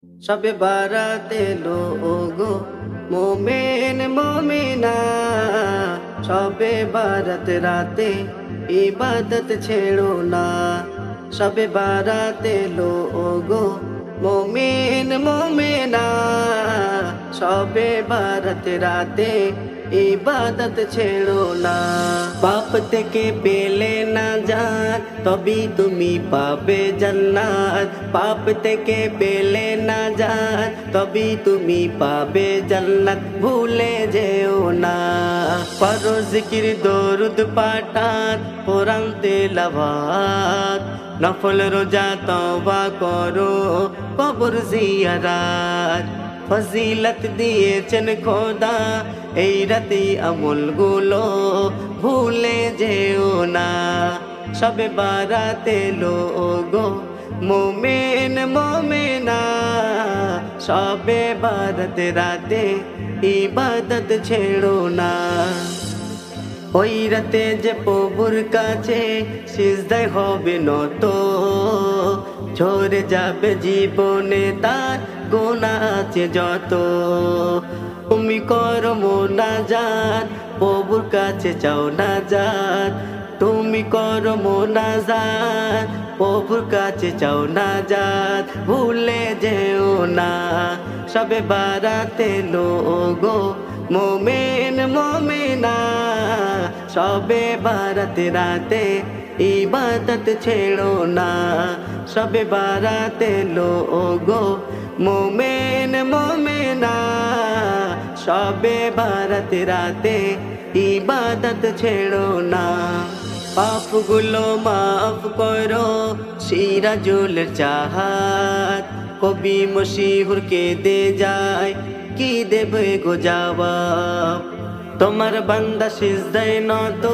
শবে বারাত এলো ওগো মোমেন মোমেনা, শবে বারাত রাতে ইবাদত ছেড়ো না। শবে বারাত এলো ওগো মোমেন মোমেনা, শবে বারাত রাতে ইবাদত ছেড়ো না। পাপ থেকে পেলে না যান তবে তুমি পাবে জান্নাত, পাপ থেকে পেলে না যান তবে তুমি পাবে জান্নাত, ভুলে যেও না। করো জিকির দরুদ পাঠান কোরআন তেলাওয়াত, নফল রোজা তওবা করো কবর জিয়ারত। ফজিলত দিয়েছেন খোদা এই রাতে আমলগুলো ভুলে যেও না। শবে বারাত এলো ওগো মোমেন মোমেনা, শবে বারাত রাতে ইবাদত ছেড়ো না। ওই রাতে যে প্রভুর কাছে সিজদায় হবে নত, ঝরে যাবে জীবনে তার গুনাহ আছে যত। তুমি করো মোনাজাত প্রভুর কাছে চাও নাজাত, তুমি করো মোনাজাত প্রভুর কাছে চাও নাজাত, ভুলে যেও না। শবে বারাত এলো ওগো মোমেন মোমেনা, শবে বারাত রাতে ইবাদত ছেড়ো না। শবে বারাত এলো ওগো মোমেন মোমেনা, শবে বারাত রাতে ইবাদত ছেড়ো না। পাপগুলো মাফ করো সিরাজুল চাহাত, কবি মশিহুরকে দে যায় কি দেবে গো জবাব। তোমার বান্দা সিজদায় নত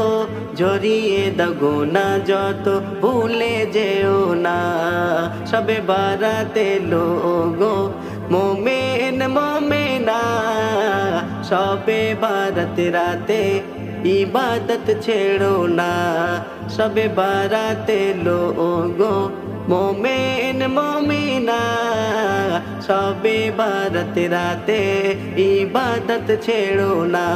ঝরিয়ে দাও গুনাহ যত, ভুলে যেও না। শবে বারাত এলো ওগো মোমেন মোমেনা, শবে বারাত রাতে ইবাদত ছেড়ো না। শবে বারাত এলো ওগো মোমেন মোমেনা, শবে বারাত রাতে ইবাদত ছেড়ো না।